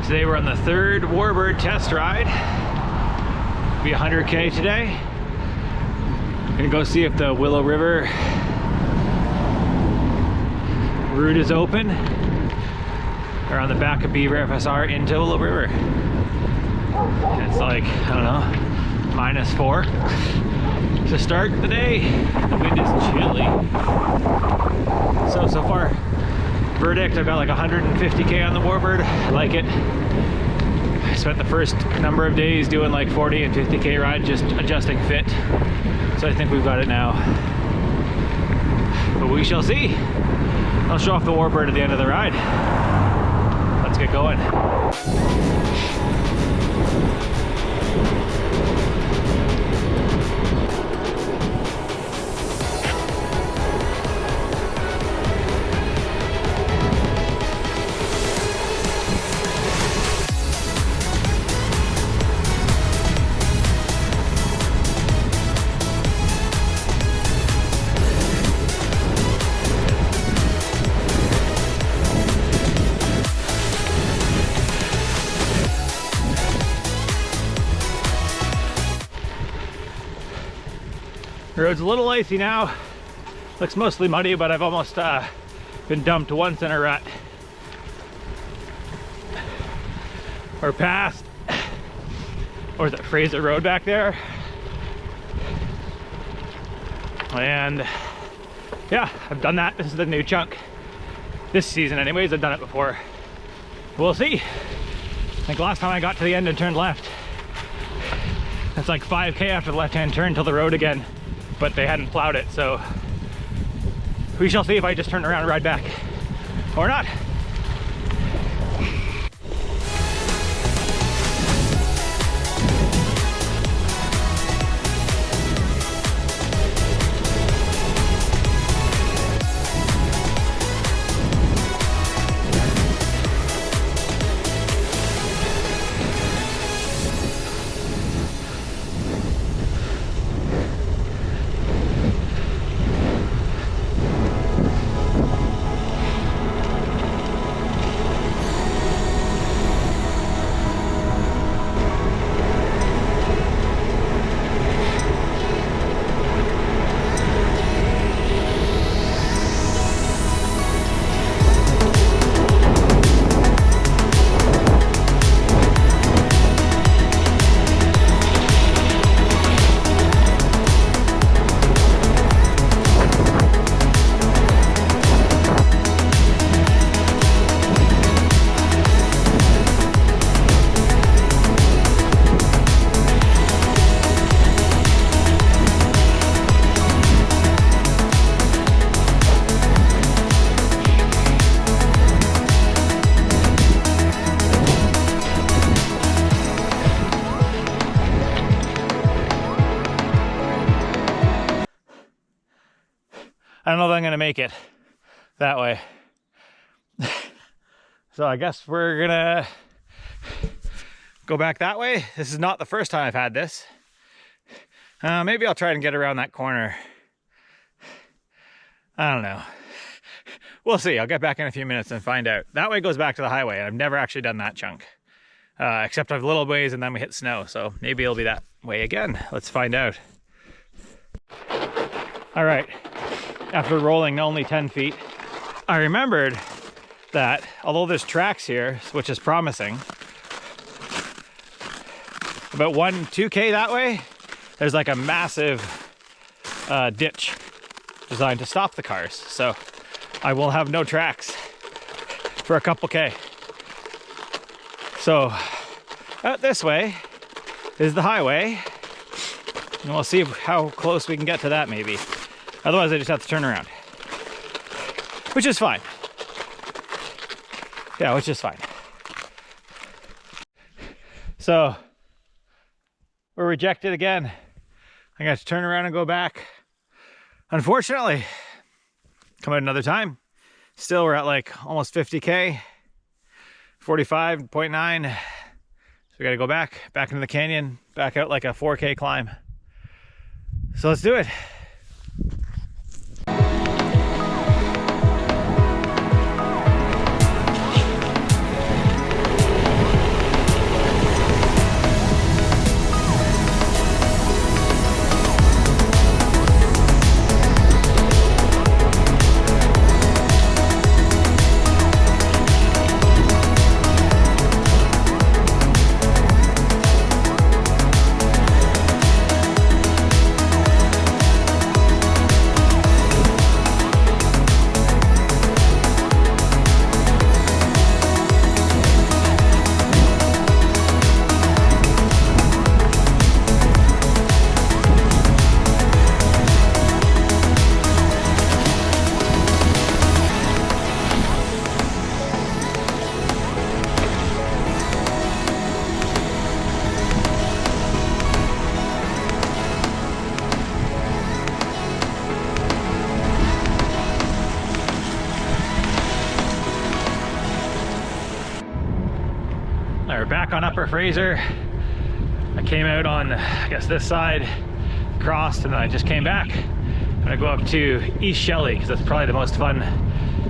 Today we're on the third Warbird test ride. Be 100K today. Gonna go see if the Willow River route is open. We're on the back of Beaver FSR into Willow River. It's like, I don't know, -4 to start the day. The wind is chilly. So far, verdict, I've got like 150K on the Warbird. I like it. I spent the first number of days doing like 40 and 50K rides, just adjusting fit. So I think we've got it now. But we shall see. I'll show off the Warbird at the end of the ride. Let's get going. The road's a little icy now. Looks mostly muddy, but I've almost been dumped once in a rut. Or past. Or is it Fraser Road back there? And yeah, I've done that. This is the new chunk. This season anyways, I've done it before. We'll see. I think last time I got to the end and turned left. It's like 5K after the left-hand turn till the road again. But they hadn't plowed it, so we shall see if I just turn around and ride back or not. I don't know if I'm gonna make it that way. So I guess we're gonna go back that way. This is not the first time I've had this. Maybe I'll try and get around that corner. I don't know. We'll see. I'll get back in a few minutes and find out. That way goes back to the highway. I've never actually done that chunk. Except I've little ways and then we hit snow. So maybe it'll be that way again. Let's find out. All right. After rolling only 10 feet, I remembered that although there's tracks here, which is promising, about 2K that way, there's like a massive ditch designed to stop the cars. So I will have no tracks for a couple K. So out this way is the highway, and we'll see how close we can get to that maybe. Otherwise, I just have to turn around, which is fine. Yeah, which is fine. So, we're rejected again. I got to turn around and go back. Unfortunately, come out another time. Still, we're at like almost 50K, 45.9. So we got to go back into the canyon, back out like a 4K climb. So let's do it. back on Upper Fraser. I came out on, I guess, this side, crossed, and then I just came back. I'm gonna go up to East Shelley because that's probably the most fun,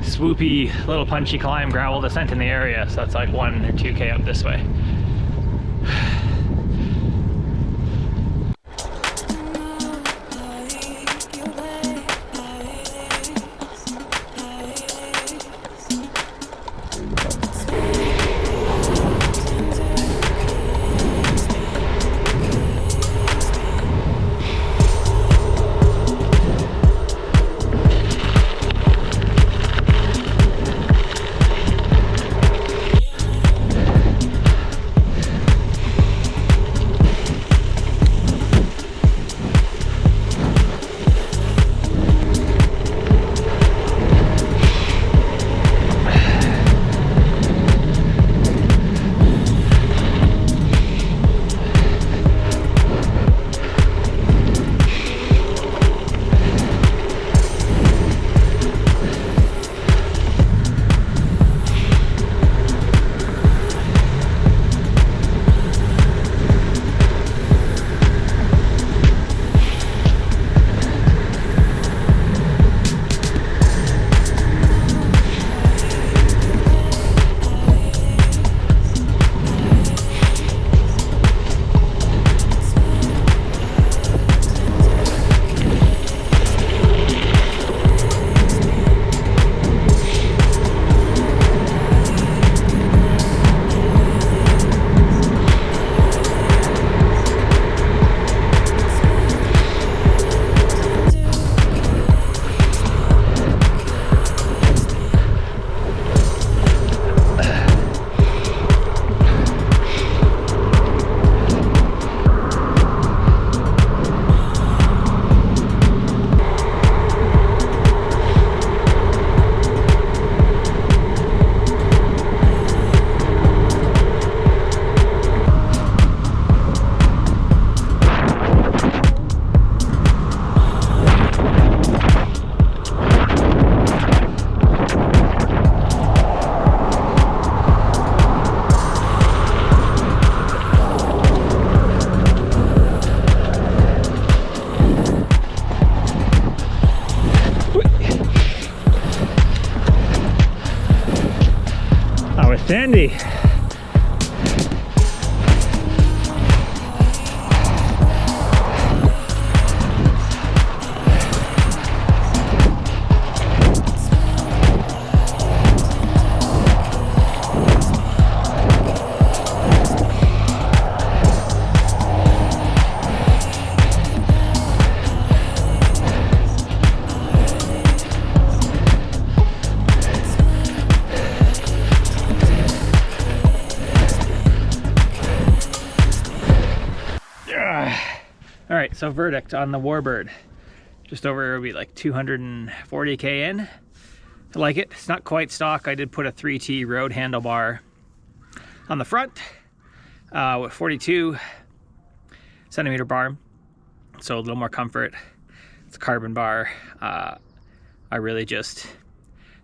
swoopy, little punchy climb gravel descent in the area. So that's like 1 or 2K up this way. Sandy. All right, so verdict on the Warbird. Just over, maybe like 240K in. I like it. It's not quite stock. I did put a 3T road handlebar on the front with 42 centimeter bar, so a little more comfort. It's a carbon bar. I really just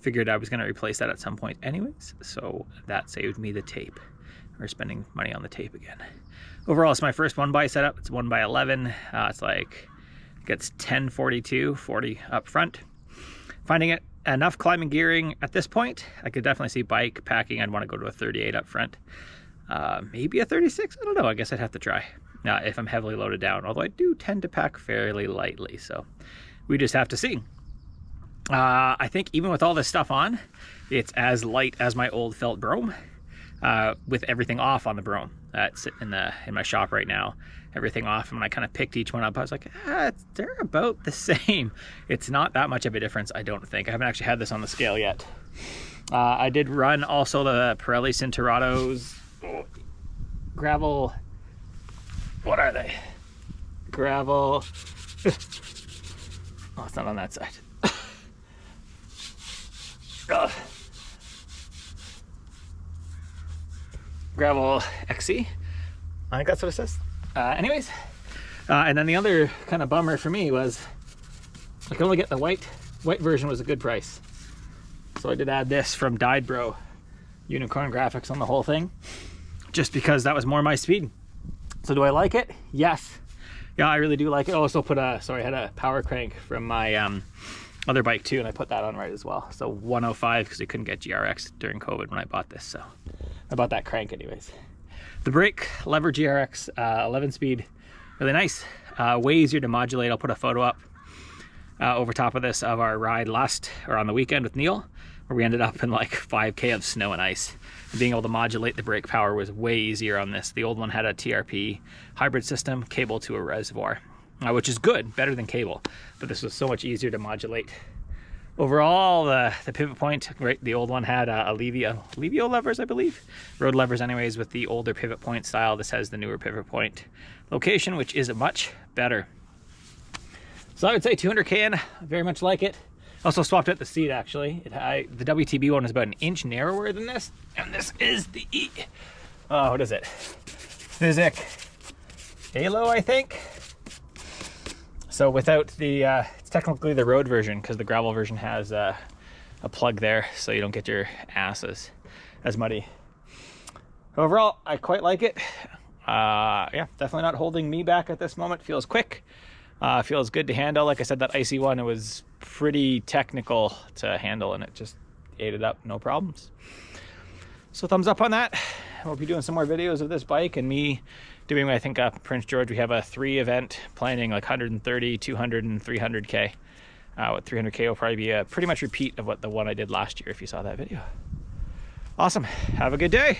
figured I was going to replace that at some point anyways, so that saved me the tape. We're spending money on the tape again. Overall, it's my first 1x setup. It's 1x11. It's like, gets 1042, 40 up front. Finding it enough climbing gearing at this point. I could definitely see bike packing. I'd want to go to a 38 up front. Maybe a 36, I don't know. I guess I'd have to try if I'm heavily loaded down. Although I do tend to pack fairly lightly, so we just have to see. I think even with all this stuff on, it's as light as my old felt brome. With everything off on the brome. It's sitting in my shop right now. Everything off, and when I kind of picked each one up, I was like, they're about the same. It's not that much of a difference, I don't think. I haven't actually had this on the scale yet. I did run also the Pirelli Cinturados gravel. What are they? Gravel. Oh, it's not on that side. Gravel XC. I think that's what it says. Anyways, and then the other kind of bummer for me was I could only get the white version was a good price. So I did add this from Dyed Bro, Unicorn graphics on the whole thing. just because that was more my speed. So do I like it? Yes. Yeah, I really do like it. I also put I had a power crank from my other bike too, and I put that on right as well. So 105, because we couldn't get GRX during COVID when I bought this, so I bought that crank anyways. The brake lever GRX 11 speed, really nice, way easier to modulate. I'll put a photo up over top of this of our ride on the weekend with Neil, where we ended up in like 5K of snow and ice. And being able to modulate the brake power was way easier on this. The old one had a TRP hybrid system, cable to a reservoir, which is good, better than cable, but this was so much easier to modulate. Overall, the pivot point, right, the old one had Levio levers, I believe. Road levers anyways, with the older pivot point style. This has the newer pivot point location, which is much better. So I would say 200K in, I very much like it. Also swapped out the seat actually. The WTB one is about an inch narrower than this, and this is the what is it? Physic Halo, I think. So without the, it's technically the road version, because the gravel version has a plug there, so you don't get your asses as muddy. Overall, I quite like it. Yeah, definitely not holding me back at this moment. Feels quick, feels good to handle. Like I said, that icy one, it was pretty technical to handle, and it just ate it up, no problems. So thumbs up on that. We'll be doing some more videos of this bike and me doing, I think, Prince George. We have a 3 event planning, like 130, 200, and 300K. With 300K will probably be a pretty much repeat of what the one I did last year, if you saw that video. Awesome. Have a good day.